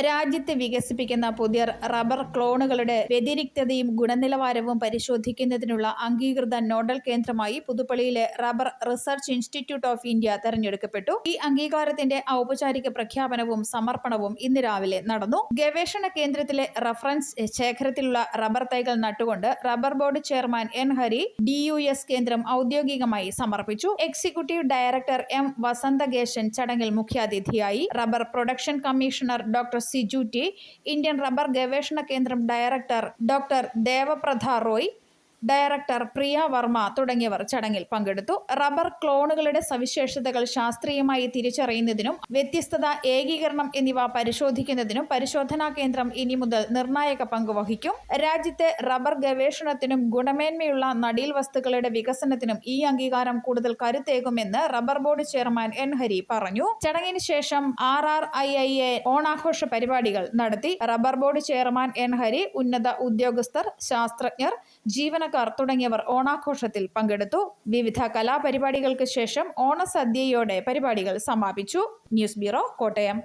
രാജ്യത്ത് വികസിപ്പിക്കുന്ന പുതിയ റബ്ബർ ക്ലോണുകളുടെ വ്യതിരിക്തതയും ഗുണനിലവാരവും പരിശോധിക്കുന്നതിനുള്ള അംഗീകൃത നോഡൽ കേന്ദ്രമായി പുതുപ്പള്ളിയിലെ rubber research institute of India തെരഞ്ഞെടുക്കപ്പെട്ടു. ഈ അംഗീകാരത്തിന്റെ ഔപചാരിക പ്രഖ്യാപനവും സമർപ്പണവും ഇന്ന് രാവിലെ നടന്നു. ഗവേഷണ കേന്ദ്രത്തിലെ റഫറൻസ് ശേഖരത്തിലുള്ള റബ്ബർ തൈകൾ നട്ടുകൊണ്ട് rubber board chairman N Hari DUS കേന്ദ്രം ഔദ്യോഗികമായി സമർപ്പിച്ചു. എക്സിക്യൂട്ടീവ് ഡയറക്ടർ M വസന്തകേശൻ ചടങ്ങിൽ മുഖ്യാതിഥിയായി. Rubber production commissioner doctor Siju T, Indian rubber ഗവേഷണ കേന്ദ്രം ഡയറക്ടർ ഡോക്ടർ ദേവപ്രഥ റോയ്, ഡയറക്ടർ പ്രിയ വർമ്മ തുടങ്ങിയവർ ചടങ്ങിൽ പങ്കെടുത്തു. റബ്ബർ ക്ലോണുകളുടെ സവിശേഷതകൾ ശാസ്ത്രീയമായി തിരിച്ചറിയുന്നതിനും വ്യത്യസ്തത, ഏകീകരണം എന്നിവ പരിശോധിക്കുന്നതിനും പരിശോധനാ കേന്ദ്രം ഇനി മുതൽ നിർണായക പങ്ക് വഹിക്കും. രാജ്യത്തെ റബ്ബർ ഗവേഷണത്തിനും ഗുണമേന്മയുള്ള നടീൽ വസ്തുക്കളുടെ വികസനത്തിനും ഈ അംഗീകാരം കൂടുതൽ കരുത്തേകുമെന്ന് rubber board chairman N Hari പറഞ്ഞു. ചടങ്ങിന് ശേഷം RRIIA ഓണാഘോഷ പരിപാടികൾ നടത്തി. Rubber board chairman N Hari, ഉന്നത ഉദ്യോഗസ്ഥർ, ശാസ്ത്രജ്ഞർ, ജീവനക്കാർ തുടങ്ങിയവർ ഓണാഘോഷത്തിൽ പങ്കെടുത്തു. വിവിധ കലാപരിപാടികൾക്ക് ശേഷം ഓണസദ്യയോടെ പരിപാടികൾ സമാപിച്ചു. News bureau, Kottayam.